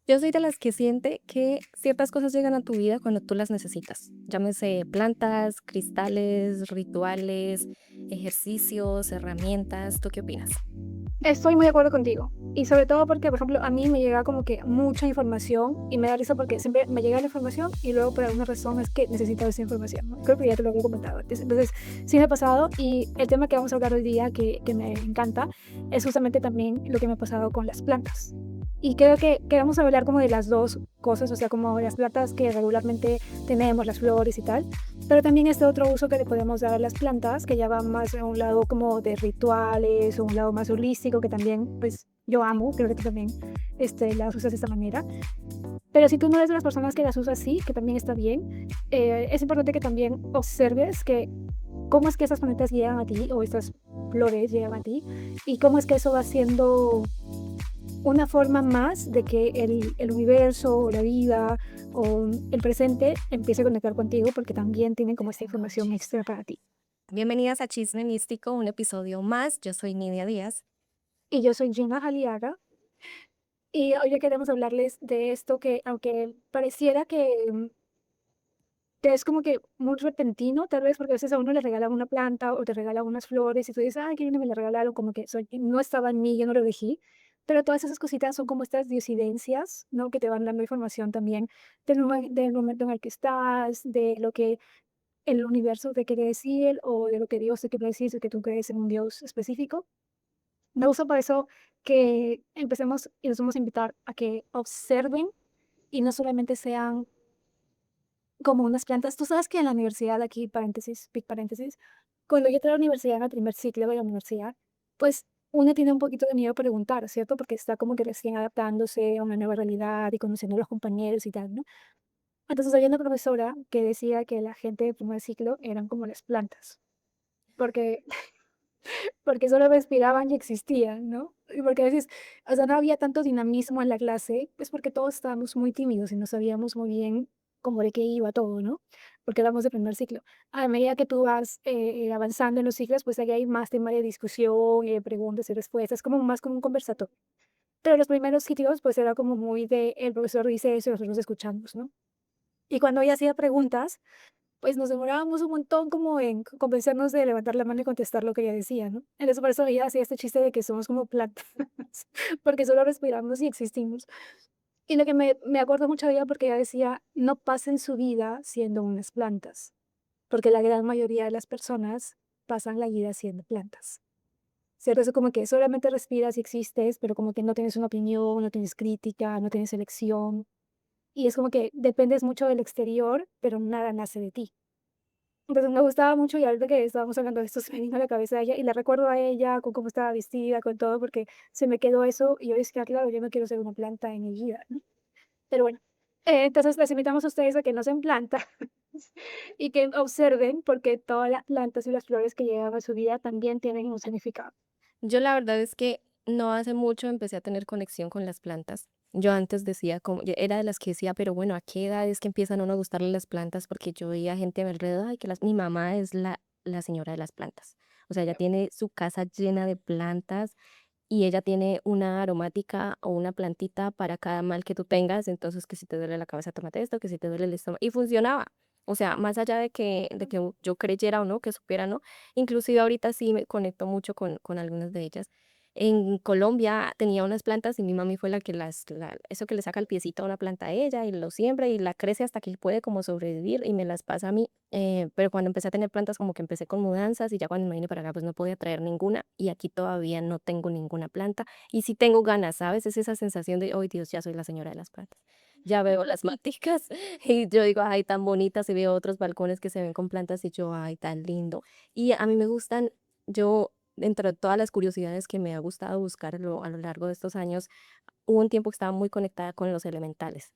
Yo soy de las que siente que ciertas cosas llegan a tu vida cuando tú las necesitas. Llámese plantas, cristales, rituales, ejercicios, herramientas. ¿Tú qué opinas? Estoy muy de acuerdo contigo. Y sobre todo porque, por ejemplo, a mí me llega como que mucha información y me da risa porque siempre me llega la información y luego por alguna razón es que necesito esa información, ¿no? Creo que ya te lo había comentado antes. Entonces, sí me ha pasado y el tema que vamos a hablar hoy día que me encanta es justamente también lo que me ha pasado con las plantas. Y creo que vamos a hablar como de las dos cosas, o sea, como las plantas que regularmente tenemos, las flores y tal, pero también este otro uso que le podemos dar a las plantas, que ya va más a un lado como de rituales o un lado más holístico, que también, pues, yo amo, creo que tú también las usas de esta manera. Pero si tú no eres de las personas que las usas así, que también está bien, es importante que también observes que cómo es que esas plantas llegan a ti o estas flores llegan a ti y cómo es que eso va siendo una forma más de que el universo o la vida o el presente empiece a conectar contigo porque también tienen como esta información extra para ti. Bienvenidas a Chisme Místico, un episodio más. Yo soy Nidia Díaz. Y yo soy Gina Aliaga y hoy ya queremos hablarles de esto que aunque pareciera que es como que muy repentino, tal vez porque a veces a uno le regalan una planta o te regalan unas flores y tú dices, ay, qué lindo me la regalaron, como que no estaba en mí, yo no lo elegí. Pero todas esas cositas son como estas diosidencias, ¿no? Que te van dando información también del momento en el que estás, de lo que el universo te quiere decir o de lo que Dios te quiere decir, si es que tú crees en un Dios específico. Me gusta por eso que empecemos y nos vamos a invitar a que observen y no solamente sean como unas plantas. Tú sabes que en la universidad, aquí paréntesis, big paréntesis, cuando yo entré a la universidad, en el primer ciclo de la universidad, pues uno tiene un poquito de miedo a preguntar, ¿cierto? Porque está como que recién adaptándose a una nueva realidad y conociendo a los compañeros y tal, ¿no? Entonces había una profesora que decía que la gente del primer ciclo eran como las plantas, porque porque solo respiraban y existían, ¿no? Y porque a veces, o sea, no había tanto dinamismo en la clase, pues porque todos estábamos muy tímidos y no sabíamos muy bien cómo de qué iba todo, ¿no? Porque éramos de primer ciclo. A medida que tú vas avanzando en los ciclos, pues ahí hay más tema de discusión, preguntas y respuestas, como más como un conversatorio. Pero los primeros ciclos, pues era como muy de el profesor dice eso y nosotros escuchamos, ¿no? Y cuando ella hacía preguntas, pues nos demorábamos un montón como en convencernos de levantar la mano y contestar lo que ella decía, ¿no? Entonces, por eso ella hacía este chiste de que somos como plantas, porque solo respiramos y existimos. Y lo que me acuerdo mucho de ella porque ella decía, no pasen su vida siendo unas plantas, porque la gran mayoría de las personas pasan la vida siendo plantas. ¿Cierto? Eso como que solamente respiras y existes, pero como que no tienes una opinión, no tienes crítica, no tienes elección. Y es como que dependes mucho del exterior, pero nada nace de ti. Entonces, me gustaba mucho y ahorita que estábamos hablando de esto se me vino a la cabeza ella y la recuerdo a ella con cómo estaba vestida, con todo, porque se me quedó eso y yo decía: "Claro, yo no quiero ser una planta en mi vida", ¿no? Pero bueno, entonces les invitamos a ustedes a que no sean plantas y que observen, porque todas las plantas y las flores que llegan a su vida también tienen un significado. Yo la verdad es que no hace mucho empecé a tener conexión con las plantas. Yo antes decía, como, era de las que decía, pero bueno, ¿a qué edad es que empiezan a uno a gustarle las plantas? Porque yo veía gente a mi alrededor, ay, que mi mamá es la señora de las plantas. O sea, ella tiene su casa llena de plantas y ella tiene una aromática o una plantita para cada mal que tú tengas. Entonces, que si te duele la cabeza, tómate esto, que si te duele el estómago. Y funcionaba. O sea, más allá de que yo creyera o no, que supiera, ¿no? Inclusive ahorita sí me conecto mucho con algunas de ellas. En Colombia tenía unas plantas y mi mami fue la que eso que le saca el piecito a una planta a ella y lo siembra y la crece hasta que puede como sobrevivir y me las pasa a mí. Pero cuando empecé a tener plantas como que empecé con mudanzas y ya cuando me vine para acá pues no podía traer ninguna y aquí todavía no tengo ninguna planta y sí tengo ganas, ¿sabes? Es esa sensación de, oh Dios, ya soy la señora de las plantas. Ya veo las maticas y yo digo, ay, tan bonitas y veo otros balcones que se ven con plantas y yo, ay, tan lindo. Y a mí me gustan, yo, dentro de todas las curiosidades que me ha gustado buscar a lo largo de estos años, hubo un tiempo que estaba muy conectada con los elementales.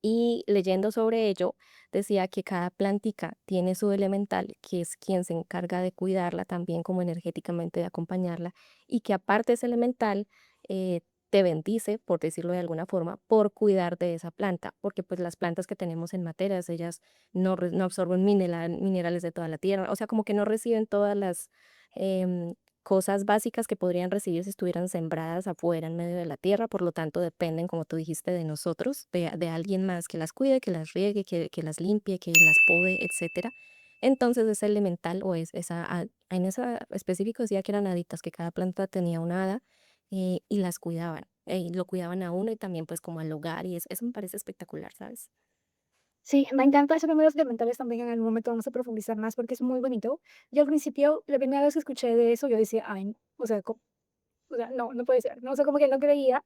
Y leyendo sobre ello, decía que cada plántica tiene su elemental, que es quien se encarga de cuidarla también como energéticamente de acompañarla, y que aparte ese elemental te bendice, por decirlo de alguna forma, por cuidar de esa planta, porque pues las plantas que tenemos en materas, ellas no absorben minerales de toda la tierra, o sea, como que no reciben todas las, em, cosas básicas que podrían recibir si estuvieran sembradas afuera en medio de la tierra, por lo tanto dependen, como tú dijiste, de nosotros, de alguien más que las cuide, que las riegue, que las limpie, que las pode, etcétera. Entonces ese elemental o es esa, en esa específico decía que eran haditas, que cada planta tenía una hada y las cuidaban, y lo cuidaban a uno y también pues como al hogar y eso me parece espectacular, ¿sabes? Sí, me encanta eso de medios elementales también en algún momento vamos a profundizar más porque es muy bonito. Yo al principio, la primera vez que escuché de eso, yo decía: "Ay, no, o sea, o sea, no, no puede ser", ¿no? O sea, como que no creía.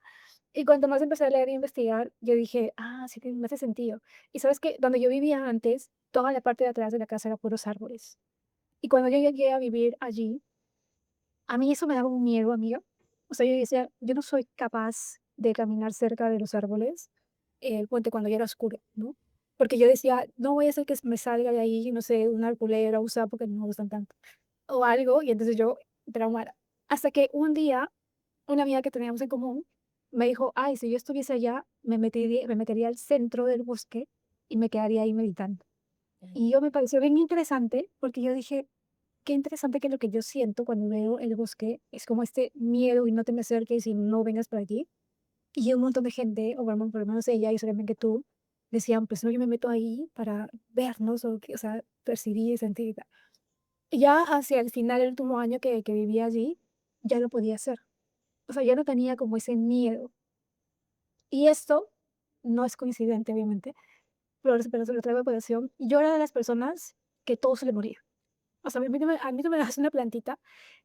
Y cuanto más empecé a leer e investigar, yo dije: "Ah, sí, me hace sentido". Y, ¿sabes qué? Donde yo vivía antes, toda la parte de atrás de la casa era puros árboles. Y cuando yo llegué a vivir allí, a mí eso me daba un miedo, amiga. O sea, yo decía: "Yo no soy capaz de caminar cerca de los árboles", ponte cuando ya era oscuro, ¿no? Porque yo decía: "No voy a hacer que me salga de ahí, no sé, una culebra, un sapo", que no me gustan tanto, o algo, y entonces yo traumada. Hasta que un día, una amiga que teníamos en común me dijo: "Ay, si yo estuviese allá, me metería al centro del bosque y me quedaría ahí meditando". Y yo me pareció bien interesante, porque yo dije: "Qué interesante que lo que yo siento cuando veo el bosque es como este miedo y no te me acerques y no vengas por aquí". Y un montón de gente, o bueno, por lo menos ella y seguramente tú, decían: "Pues no, yo me meto ahí para vernos o que, o sea, percibir y sentir y tal". Y ya hacia el final, el último año que viví allí, ya lo podía hacer. O sea, ya no tenía como ese miedo. Y esto no es coincidente, obviamente, pero se lo traigo a colación. Yo era de las personas que todo se le moría. O sea, a mí no me das una plantita,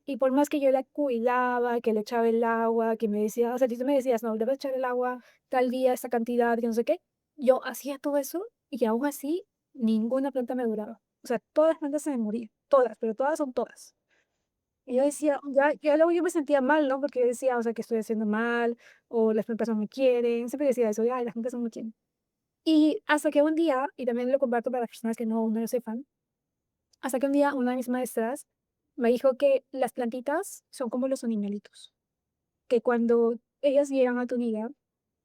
y por más que yo la cuidaba, que le echaba el agua, que me decía, o sea, si tú me decías: "No, le vas a echar el agua tal día, esta cantidad", que no sé qué, yo hacía todo eso, y aún así ninguna planta me duraba. O sea, todas las plantas se me morían, todas, pero todas son todas. Y yo decía, ya luego yo me sentía mal, ¿no? Porque yo decía, o sea, que estoy haciendo mal, o las plantas no me quieren, siempre decía eso, ay, las plantas no me quieren. Y hasta que un día, y también lo comparto para las personas que no lo sepan, hasta que un día una de mis maestras me dijo que las plantitas son como los animalitos, que cuando ellas llegan a tu vida,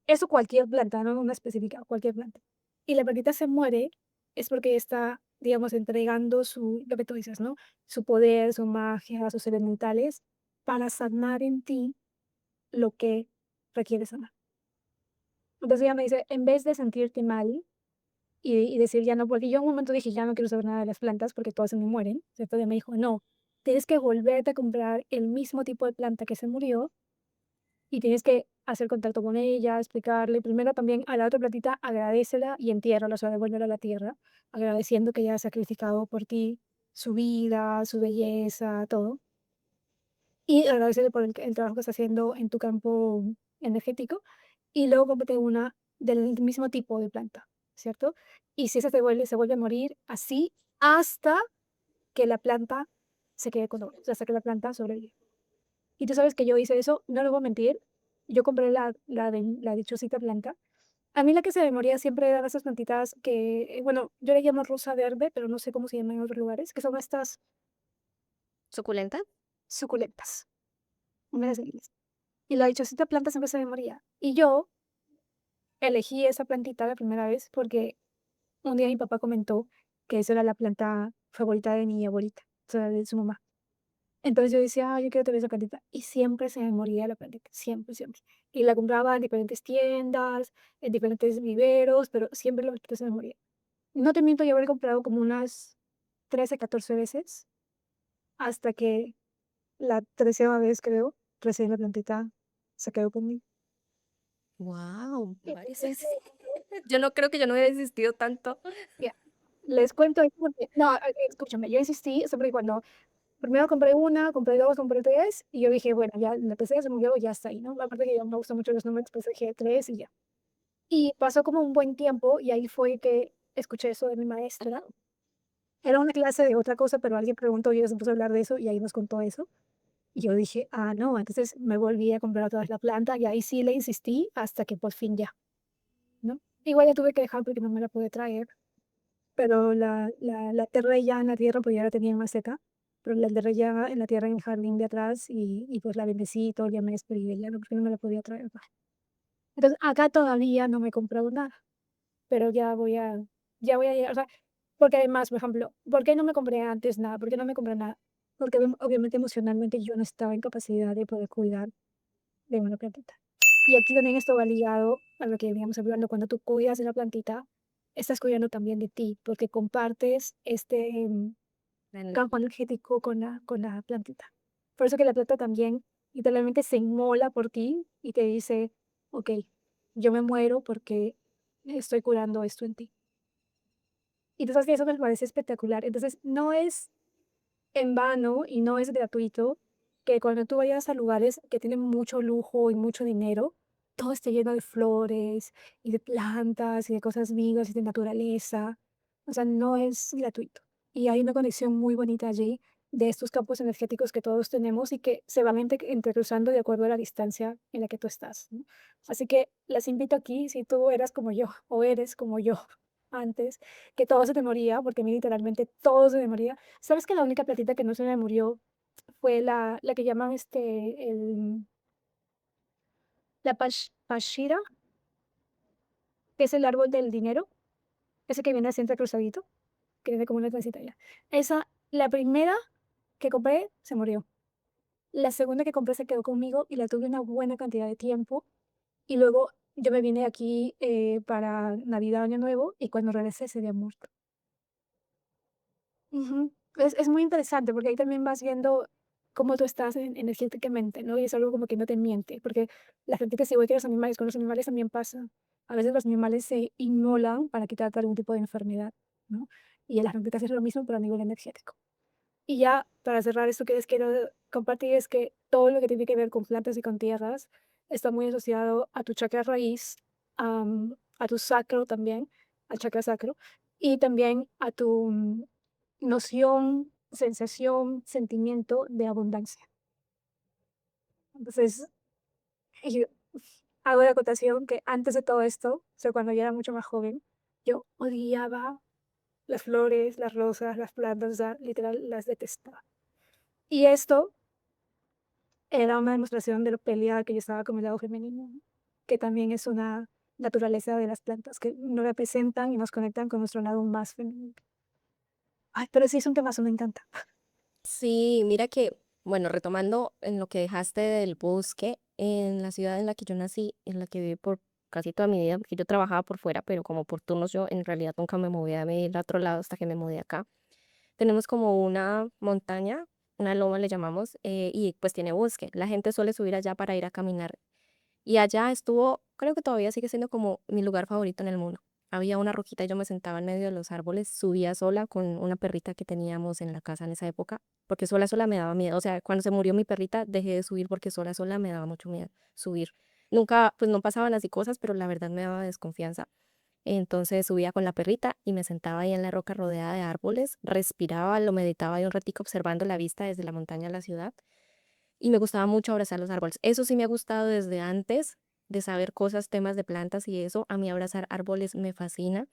eso cualquier planta, no una específica, cualquier planta, y la plantita se muere, es porque está, digamos, entregando lo que tú dices, ¿no? Su poder, su magia, sus elementales, para sanar en ti lo que requiere sanar. Entonces ella me dice, en vez de sentirte mal y decir ya no, porque yo en un momento dije, ya no quiero saber nada de las plantas porque todas se me mueren, ¿cierto? Ella me dijo, no, tienes que volverte a comprar el mismo tipo de planta que se murió y tienes que hacer contacto con ella, explicarle, primero también a la otra plantita, agradécela y entiérrala, o sea, devuélvela a la tierra, agradeciendo que ella ha sacrificado por ti su vida, su belleza, todo. Y agradecerle por el trabajo que está haciendo en tu campo energético, y luego cómprate una del mismo tipo de planta, ¿cierto? Y si esa se vuelve a morir, así hasta que la planta se quede con nosotros, hasta que la planta sobrevive. Y tú sabes que yo hice eso, no le voy a mentir, yo compré la dichosita planta. A mí la que se me moría siempre eran esas plantitas que, bueno, yo le llamo rosa verde, pero no sé cómo se llaman en otros lugares, que son estas ¿Suculenta? suculentas, una de esas. Y la dichosita planta siempre se me moría. Y yo elegí esa plantita la primera vez porque un día mi papá comentó que esa era la planta favorita de mi abuelita, o sea, de su mamá. Entonces yo decía: "Ay, yo quiero tener esa plantita", y siempre se me moría la plantita, siempre, siempre. Y la compraba en diferentes tiendas, en diferentes viveros, pero siempre la plantita se me moría. No te miento, yo habré comprado como unas 13, 14 veces, hasta que la 13ª vez, creo, recién la plantita se quedó conmigo. Wow, Y varias veces. Yo no creo que yo no hubiera existido tanto. ya, les cuento ahí porque no, escúchame, yo insistí, o sea, porque cuando primero compré una, compré 2, compré 3 y yo dije: "Bueno, ya la tercera se murió, ya está ahí", ¿no? Aparte que yo me gustan mucho los números, pues dije 3 y ya. Y pasó como un buen tiempo, y ahí fue que escuché eso de mi maestra. Era una clase de otra cosa, pero alguien preguntó y ella se puso a hablar de eso, y ahí nos contó eso. Y yo dije: "Ah, no". Entonces me volví a comprar otra vez la planta, y ahí sí le insistí hasta que por fin ya, ¿no? Igual la tuve que dejar porque no me la pude traer. Pero la enterré ya en la tierra, porque ya la tenía en maceta, pero la enterré ya en la tierra en el jardín de atrás y, pues, la bendecí, todo, ya me despedí de ella, ¿no? Porque no me la podía traer acá. Entonces, acá todavía no me he comprado nada, pero ya voy a llegar, o sea, porque además, por ejemplo, ¿por qué no me compré antes nada? ¿Por qué no me compré nada? porque obviamente emocionalmente yo no estaba en capacidad de poder cuidar de una plantita. Y aquí también esto va ligado a lo que veníamos hablando, cuando tú cuidas de la plantita, estás cuidando también de ti, porque compartes este La ener campo energético con la plantita. Por eso que la planta también literalmente se inmola por ti y te dice, ok, yo me muero porque estoy curando esto en ti. Y tú sabes que eso me parece espectacular. Entonces, no es en vano y no es gratuito que cuando tú vayas a lugares que tienen mucho lujo y mucho dinero, todo esté lleno de flores y de plantas y de cosas vivas y de naturaleza. O sea, no es gratuito. Y hay una conexión muy bonita allí de estos campos energéticos que todos tenemos y que se van entrecruzando de acuerdo a la distancia en la que tú estás, ¿no? Así que las invito aquí, si tú eras como yo o eres como yo antes, que todo se te moría, porque a mí literalmente todo se me moría. ¿Sabes que la única plantita que no se me murió fue la que llaman, la pashira, que es el árbol del dinero, ese que viene así entrecruzadito, que tiene como una trencita ya. Esa, la primera que compré se murió. La segunda que compré se quedó conmigo y la tuve una buena cantidad de tiempo, y luego yo me vine aquí, para Navidad, Año Nuevo, y cuando regresé se había muerto. Ujú. Es muy interesante, porque ahí también vas viendo cómo tú estás energéticamente, ¿no? Y es algo como que no te miente, porque la gente que se igual que los animales, con los animales también pasa. A veces los animales se inmolan para quitarte algún tipo de enfermedad, ¿no? Y la gente te hace lo mismo, pero a nivel energético. Y ya, para cerrar esto que les quiero compartir, es que todo lo que tiene que ver con plantas y con tierras está muy asociado a tu chakra raíz, a tu sacro también, al chakra sacro, y también a tu noción, sensación, sentimiento de abundancia. Entonces, y hago la acotación que antes de todo esto, o sea, cuando yo era mucho más joven, yo odiaba las flores, las rosas, las plantas, o sea, literal, las detestaba. Y esto era una demostración de lo peleada que yo estaba con el lado femenino, ¿no? Que también es una naturaleza de las plantas que nos representan y nos conectan con nuestro lado más femenino. Ay, pero sí es un temazo, me encanta. Sí, mira que, bueno, retomando en lo que dejaste del bosque, en la ciudad en la que yo nací, en la que viví por casi toda mi vida, porque yo trabajaba por fuera, pero como por turnos yo en realidad nunca me movía a vivir a otro lado hasta que me mudé acá. Tenemos como una montaña, una loma le llamamos, y pues tiene bosque. La gente suele subir allá para ir a caminar. Y allá estuvo, creo que todavía sigue siendo como mi lugar favorito en el mundo. Había una roquita y yo me sentaba en medio de los árboles, subía sola con una perrita que teníamos en la casa en esa época, porque sola sola me daba miedo. O sea, cuando se murió mi perrita, dejé de subir porque sola sola me daba mucho miedo subir. Nunca, pues no pasaban así cosas, pero la verdad me daba desconfianza. Entonces subía con la perrita y me sentaba ahí en la roca rodeada de árboles, respiraba, lo meditaba ahí un ratico observando la vista desde la montaña a la ciudad y me gustaba mucho abrazar los árboles. Eso sí me ha gustado desde antes de saber cosas, temas de plantas y eso. A mí abrazar árboles me fascina.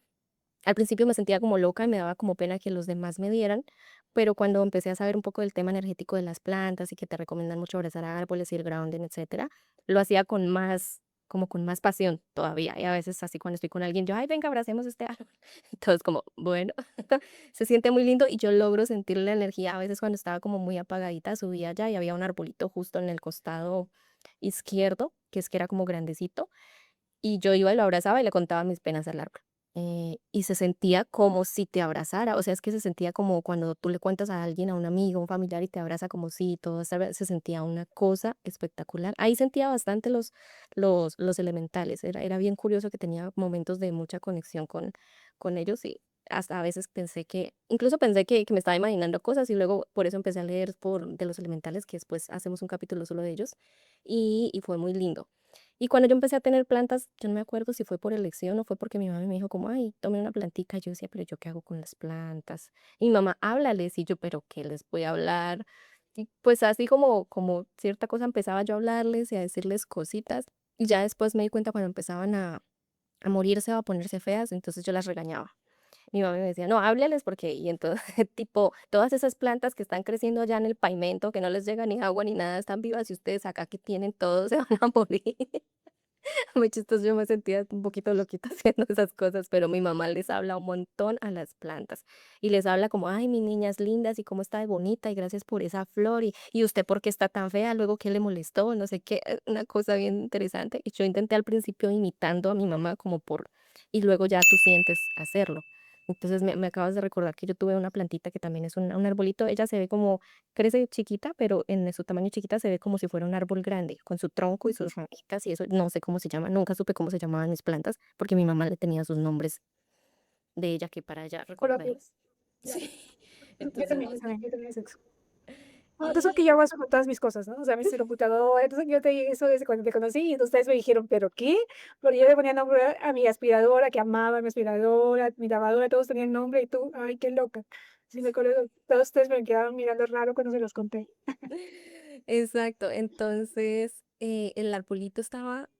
Al principio me sentía como loca y me daba como pena que los demás me dieran, pero cuando empecé a saber un poco del tema energético de las plantas y que te recomiendan mucho abrazar árboles y el grounding, etcétera, lo hacía con más, como con más pasión todavía. Y a veces así cuando estoy con alguien, yo, ay, venga, abracemos este árbol. Entonces como, bueno, se siente muy lindo y yo logro sentir la energía. A veces cuando estaba como muy apagadita, subía allá y había un arbolito justo en el costado izquierdo, que es que era como grandecito y yo iba y lo abrazaba y le contaba mis penas al árbol. Y se sentía como si te abrazara, o sea, es que se sentía como cuando tú le cuentas a alguien, a un amigo, un familiar y te abraza como si todo se sentía una cosa espectacular. Ahí sentía bastante los elementales, era bien curioso que tenía momentos de mucha conexión con ellos y hasta a veces pensé que, incluso pensé que me estaba imaginando cosas y luego por eso empecé a leer de los elementales, que después hacemos un capítulo solo de ellos y fue muy lindo. Y cuando yo empecé a tener plantas, yo no me acuerdo si fue por elección o fue porque mi mamá me dijo como, ay, tome una plantica. Yo decía, pero ¿yo qué hago con las plantas? Y mi mamá, háblales. Y yo, pero ¿qué les voy a hablar? Y pues así como cierta cosa empezaba yo a hablarles y a decirles cositas. Y ya después me di cuenta cuando empezaban a morirse o a ponerse feas, entonces yo las regañaba. Mi mamá me decía, no, háblales porque, y entonces, tipo, todas esas plantas que están creciendo allá en el pavimento, que no les llega ni agua ni nada, están vivas y ustedes acá que tienen todo se van a morir. Muy chistoso, yo me sentía un poquito loquita haciendo esas cosas, pero mi mamá les habla un montón a las plantas y les habla como, ay, mis niñas lindas y cómo está de bonita y gracias por esa flor y usted por qué está tan fea, luego qué le molestó, no sé qué, una cosa bien interesante. Y yo intenté al principio imitando a mi mamá como por, y luego ya tú sientes hacerlo. Entonces me acabas de recordar que yo tuve una plantita que también es un arbolito, ella se ve como, crece chiquita, pero en su tamaño chiquita se ve como si fuera un árbol grande, con su tronco y sus ramitas y eso, no sé cómo se llama, nunca supe cómo se llamaban mis plantas, porque mi mamá le tenía sus nombres de ella que para ella Propios. recordarlos. Ya. Sí, Yo entonces también, muy yo también, yo también hice eso. Ah, tú sabes que y yo hago eso con todas mis cosas, ¿no? O sea, mi computadora, entonces yo te dije eso desde cuando te conocí y ustedes me dijeron, ¿pero qué? Porque yo le ponía nombre a mi aspiradora, que amaba mi aspiradora, mi lavadora, todos tenían nombre y tú, ay, qué loca. Sí, me acuerdo, todos ustedes me quedaban mirando raro cuando se los conté. exacto. Entonces, el arbolito estaba,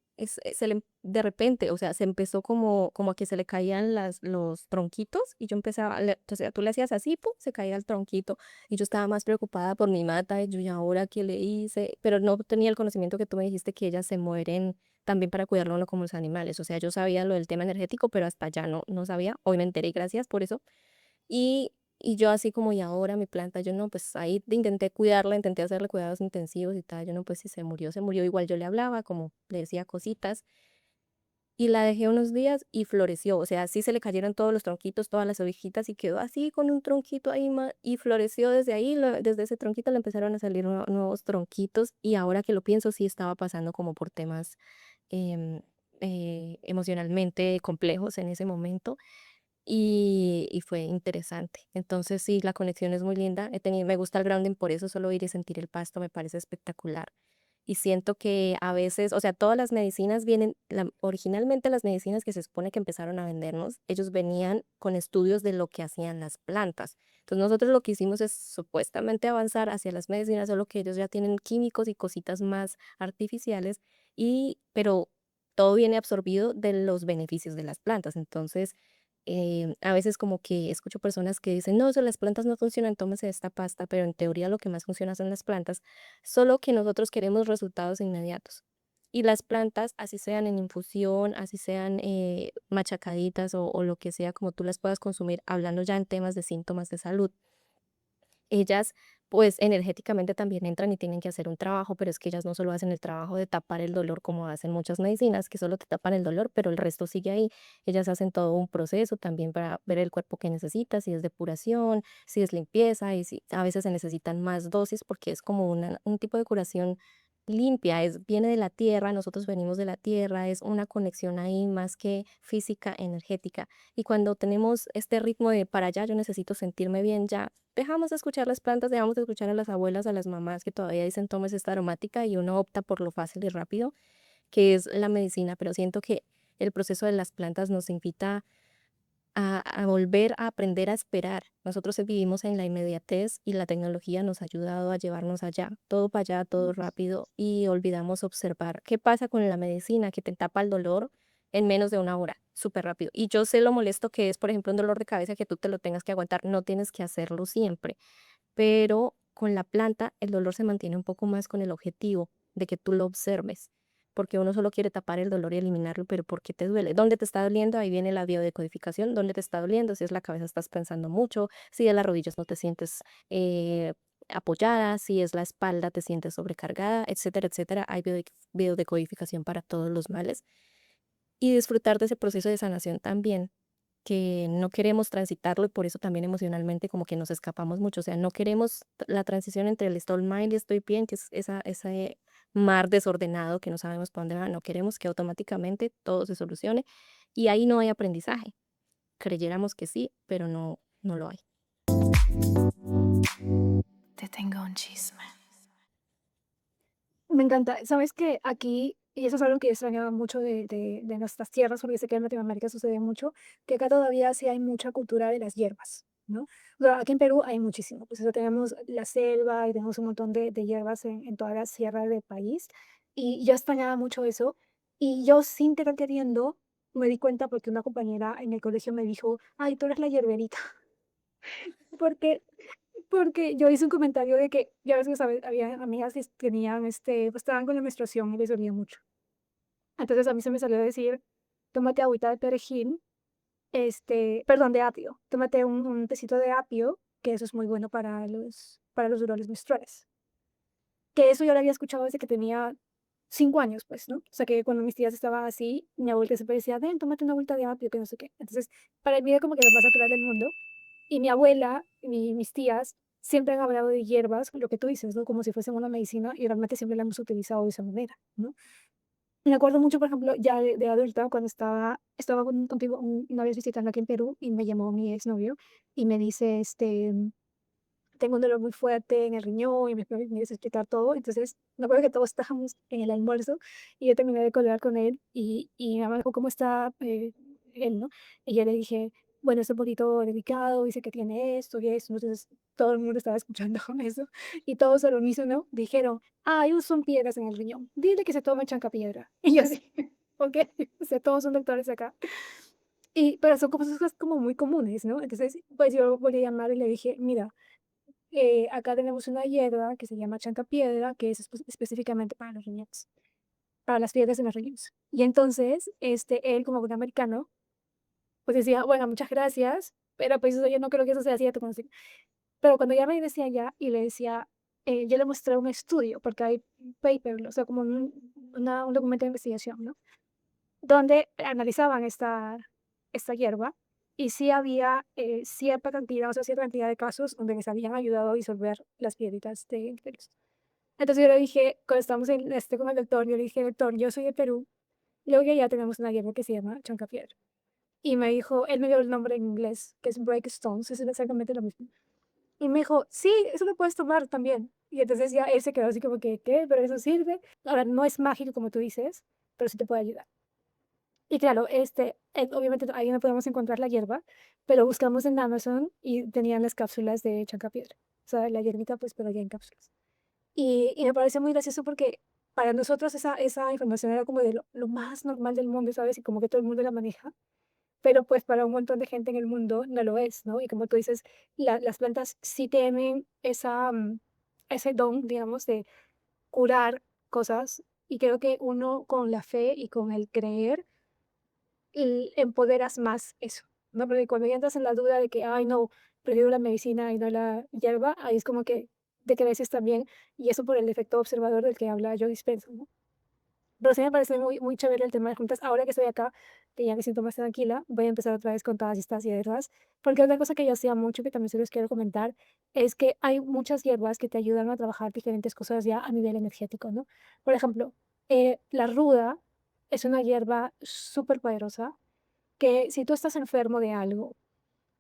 de repente, o sea, se empezó como a que se le caían los tronquitos y yo empezaba, o sea, tú le hacías así, pum, se caía el tronquito y yo estaba más preocupada por mi mata y yo, ¿y ahora qué le hice? Pero no tenía el conocimiento que tú me dijiste que ellas se mueren también para cuidarlo no como los animales. O sea, yo sabía lo del tema energético, pero hasta allá no sabía. Hoy me enteré y gracias por eso. Y yo así como, y ahora mi planta, yo no, pues ahí intenté cuidarla, intenté hacerle cuidados intensivos y tal, yo no, pues si se murió, se murió. Igual yo le hablaba, como le decía cositas, y la dejé unos días y floreció. O sea, sí se le cayeron todos los tronquitos, todas las hojitas y quedó así con un tronquito ahí y floreció desde ahí, desde ese tronquito le empezaron a salir nuevos tronquitos y ahora que lo pienso sí estaba pasando como por temas em, emocionalmente complejos en ese momento y fue interesante. Entonces, sí, la conexión es muy linda. Me gusta el grounding, por eso solo ir y sentir el pasto me parece espectacular. Y siento que a veces, o sea, todas las medicinas vienen, originalmente las medicinas que se supone que empezaron a vendernos, ellos venían con estudios de lo que hacían las plantas. Entonces, nosotros lo que hicimos es supuestamente avanzar hacia las medicinas, solo que ellos ya tienen químicos y cositas más artificiales, pero todo viene absorbido de los beneficios de las plantas. Entonces, a veces como que escucho personas que dicen, no, eso las plantas no funcionan, tómese esta pasta, pero en teoría lo que más funciona son las plantas, solo que nosotros queremos resultados inmediatos. Y las plantas, así sean en infusión, así sean machacaditas o lo que sea, como tú las puedas consumir, hablando ya en temas de síntomas de salud, ellas, pues, energéticamente también entran y tienen que hacer un trabajo, pero es que ellas no solo hacen el trabajo de tapar el dolor como hacen muchas medicinas, que solo te tapan el dolor, pero el resto sigue ahí. Ellas hacen todo un proceso también para ver el cuerpo que necesita, si es depuración, si es limpieza, y si a veces se necesitan más dosis porque es como un tipo de curación limpia, viene de la tierra, nosotros venimos de la tierra, es una conexión ahí más que física, energética. Y cuando tenemos este ritmo de para allá, yo necesito sentirme bien, ya dejamos de escuchar las plantas, dejamos de escuchar a las abuelas, a las mamás que todavía dicen tomes esta aromática y uno opta por lo fácil y rápido, que es la medicina, pero siento que el proceso de las plantas nos invita a volver a aprender a esperar. Nosotros vivimos en la inmediatez y la tecnología nos ha ayudado a llevarnos allá, todo para allá, todo rápido y olvidamos observar qué pasa con la medicina que te tapa el dolor en menos de una hora, súper rápido. Y yo sé lo molesto que es, por ejemplo, un dolor de cabeza que tú te lo tengas que aguantar, no tienes que hacerlo siempre, pero con la planta el dolor se mantiene un poco más con el objetivo de que tú lo observes, porque uno solo quiere tapar el dolor y eliminarlo, pero ¿por qué te duele? ¿Dónde te está doliendo? Ahí viene la biodecodificación. ¿Dónde te está doliendo? Si es la cabeza estás pensando mucho, si de las rodillas no te sientes eh, apoyada, si es la espalda te sientes sobrecargada, etcétera, etcétera. Hay biodecodificación para todos los males y disfrutar de ese proceso de sanación también, que no queremos transitarlo y por eso también emocionalmente como que nos escapamos mucho, o sea, no queremos la transición entre el estoy mal y estoy bien, que es ese mar desordenado que no sabemos para dónde va, no queremos que automáticamente todo se solucione y ahí no hay aprendizaje. Creyéramos que sí, pero no lo hay. Te tengo un chisme. Me encanta. Sabes que aquí, y eso es algo que extrañaba mucho de nuestras tierras, porque sé que en Latinoamérica sucede mucho, que acá todavía sí hay mucha cultura de las hierbas, ¿no? O sea, aquí en Perú hay muchísimo, pues eso tenemos la selva y tenemos un montón de hierbas en toda la sierra del país, y yo extrañaba mucho eso, y yo sin querer queriendo me di cuenta porque una compañera en el colegio me dijo, ay, tú eres la hierberita, porque yo hice un comentario de que, ya ves que, ¿sabes? Había amigas que tenían, pues, estaban con la menstruación y les dolía mucho. Entonces a mí se me salió a decir, tómate agüita de perejil, perdón, de apio, tómate un tecito de apio, que eso es muy bueno para los dolores menstruales. Que eso yo lo había escuchado desde que tenía 5 años, pues, ¿no? O sea, que cuando mis tías estaban así, mi abuelita siempre decía: "Ven, tómate una agüita de apio", que no sé qué. Entonces, para mí era como que lo más natural del mundo. Y mi abuela, mis tías, siempre han hablado de hierbas, lo que tú dices, ¿no? Como si fuesen una medicina, y realmente siempre la hemos utilizado de esa manera, ¿no? Me acuerdo mucho, por ejemplo, ya de adulta, cuando estaba contigo, una vez visitando aquí en Perú, y me llamó mi exnovio, y me dice, tengo un dolor muy fuerte en el riñón y me empieza a explicar todo. Entonces, me acuerdo que todos estábamos en el almuerzo y yo terminé de colgar con él y mi mamá me dijo, ¿cómo está él, no? Y yo le dije, bueno, está un poquito delicado, dice que tiene esto y esto. Entonces, todo el mundo estaba escuchando con eso y todos al unísono dijeron, ah, ellos son piedras en el riñón. Dile que se tome chancapiedra. Y yo así, ok, o sea, todos son doctores acá. Pero son cosas como muy comunes, ¿no? Entonces, pues yo volví a llamar y le dije, mira, acá tenemos una hierba que se llama chancapiedra, que es específicamente para los riñones, para las piedras en los riñones. Y entonces, él como buen americano, pues decía, bueno, muchas gracias, pero pues yo no creo que eso sea cierto. Pero cuando ya me decía allá y le decía, yo le mostré un estudio, porque hay paper, o sea, como un documento de investigación, ¿no? Donde analizaban esta hierba y sí había cierta cantidad, o sea, cierta cantidad de casos donde les habían ayudado a disolver las piedritas de los. Entonces yo le dije, cuando estábamos con el doctor, yo le dije, doctor, yo soy de Perú, y luego ya tenemos una hierba que se llama chancapiedra. Y me dijo, él me dio el nombre en inglés, que es break stones, es exactamente lo mismo. Y me dijo, sí, eso lo puedes tomar también. Y entonces ya él se quedó así como que, ¿qué? ¿Pero eso sirve? Ahora, no es mágico como tú dices, pero sí te puede ayudar. Y claro, obviamente ahí no podemos encontrar la hierba, pero buscamos en Amazon y tenían las cápsulas de chancapiedra. O sea, la hierbita, pues, pero ya en cápsulas. Y me parece muy gracioso porque para nosotros esa información era como de lo más normal del mundo, ¿sabes? Y como que todo el mundo la maneja, pero pues para un montón de gente en el mundo no lo es, ¿no? Y como tú dices, las plantas sí tienen ese don, digamos, de curar cosas. Y creo que uno con la fe y con el creer y empoderas más eso, ¿no? Porque cuando ya entras en la duda de que, ay, no, prefiero la medicina y no la hierba, ahí es como que te creces también, y eso por el efecto observador del que habla Joe Dispenza, ¿no? Pero sí me parece muy, muy chévere el tema de juntas. Ahora que estoy acá, que ya me siento más tranquila, voy a empezar otra vez con todas estas hierbas, porque otra cosa que yo hacía mucho, que también se los quiero comentar, es que hay muchas hierbas que te ayudan a trabajar diferentes cosas ya a nivel energético, ¿no? Por ejemplo, la ruda es una hierba súper poderosa que si tú estás enfermo de algo,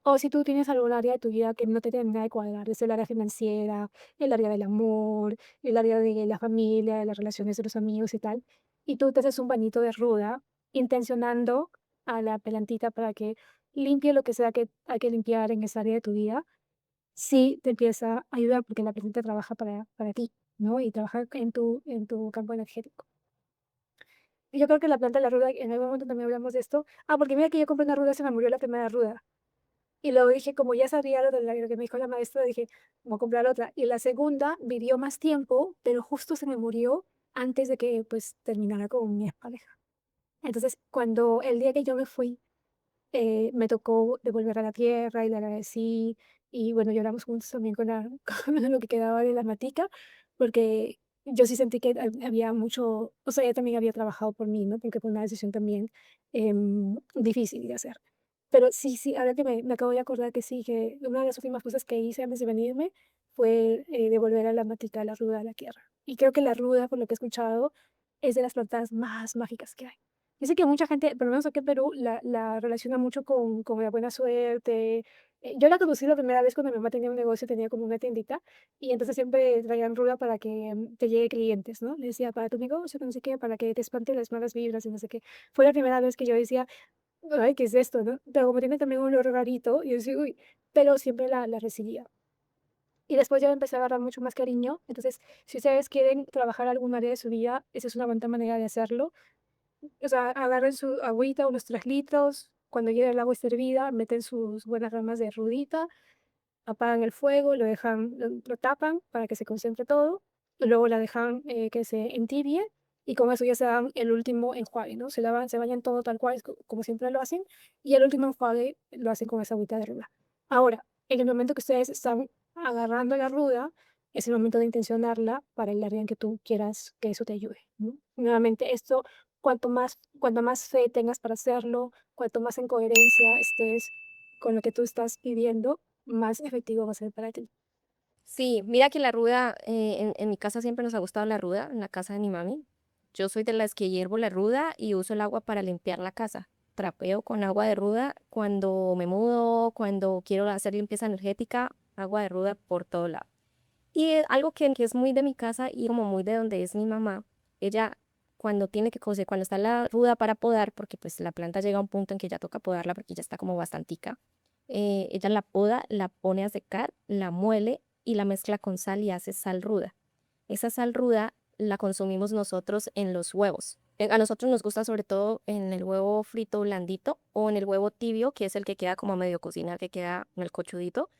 o si tú tienes algún área de tu vida que no te termina de cuadrar, es el área financiera, el área del amor, el área de la familia, de las relaciones de los amigos y tal, y tú te haces un bañito de ruda, intencionando a la plantita para que limpie lo que sea que hay que limpiar en esa área de tu vida, sí te empieza a ayudar porque la plantita trabaja para ti, ¿no? Y trabaja en tu campo energético. Y yo creo que la planta de la ruda, en algún momento también hablamos de esto. Ah, porque mira que yo compré una ruda, se me murió la primera ruda. Y luego dije, como ya sabía lo que me dijo la maestra, dije, voy a comprar otra. Y la segunda vivió más tiempo, pero justo se me murió antes de que, pues, terminara con mi pareja. Entonces, cuando el día que yo me fui, me tocó devolver a la tierra y le agradecí. Y bueno, lloramos juntos también con lo que quedaba de la matica, porque yo sí sentí que había mucho, o sea, ella también había trabajado por mí, ¿no? Porque fue una decisión también difícil de hacer. Pero sí, sí, ahora que me acabo de acordar que sí, que una de las últimas cosas que hice antes de venirme fue devolver a la matica, la ruda a la tierra. Y creo que la ruda, por lo que he escuchado, es de las plantas más mágicas que hay. Yo sé que mucha gente, por lo menos aquí en Perú, la relaciona mucho con la buena suerte. Yo la conocí la primera vez cuando mi mamá tenía un negocio, tenía como una tiendita, y entonces siempre traían ruda para que te llegue clientes, ¿no? Le decía, para tu negocio, no sé qué, para que te espante las malas vibras y no sé qué. Fue la primera vez que yo decía, ay, ¿qué es esto, no? Pero como tiene también un olor rarito, yo decía, uy, pero siempre la recibía. Y después ya me empecé a agarrar mucho más cariño. Entonces, si ustedes quieren trabajar algún área de su vida, esa es una buena manera de hacerlo. O sea, agarren su agüita, unos 3 litros, cuando llegue el agua esté hervida, meten sus buenas ramas de rudita, apagan el fuego, lo tapan para que se concentre todo, y luego la dejan que se entibie, y con eso ya se dan el último enjuague, ¿no? Se bañan todo tal cual, como siempre lo hacen, y el último enjuague lo hacen con esa agüita de ruda. Ahora, en el momento que ustedes están agarrando la ruda, es el momento de intencionarla para el área en que tú quieras que eso te ayude, ¿no? Nuevamente, esto, cuanto más fe tengas para hacerlo, cuanto más en coherencia estés con lo que tú estás pidiendo, más efectivo va a ser para ti. Sí, mira que la ruda, en mi casa siempre nos ha gustado la ruda, en la casa de mi mami. Yo soy de las que hiervo la ruda y uso el agua para limpiar la casa. Trapeo con agua de ruda cuando me mudo, cuando quiero hacer limpieza energética, agua de ruda por todo lado. Y algo que es muy de mi casa y como muy de donde es mi mamá, ella cuando tiene que coser, cuando está la ruda para podar, porque pues la planta llega a un punto en que ya toca podarla porque ya está como bastantica, ella la poda, la pone a secar, la muele y la mezcla con sal y hace sal ruda. Esa sal ruda la consumimos nosotros en los huevos. A nosotros nos gusta sobre todo en el huevo frito blandito o en el huevo tibio, que es el que queda como a medio cocinar, que queda en el cochudito.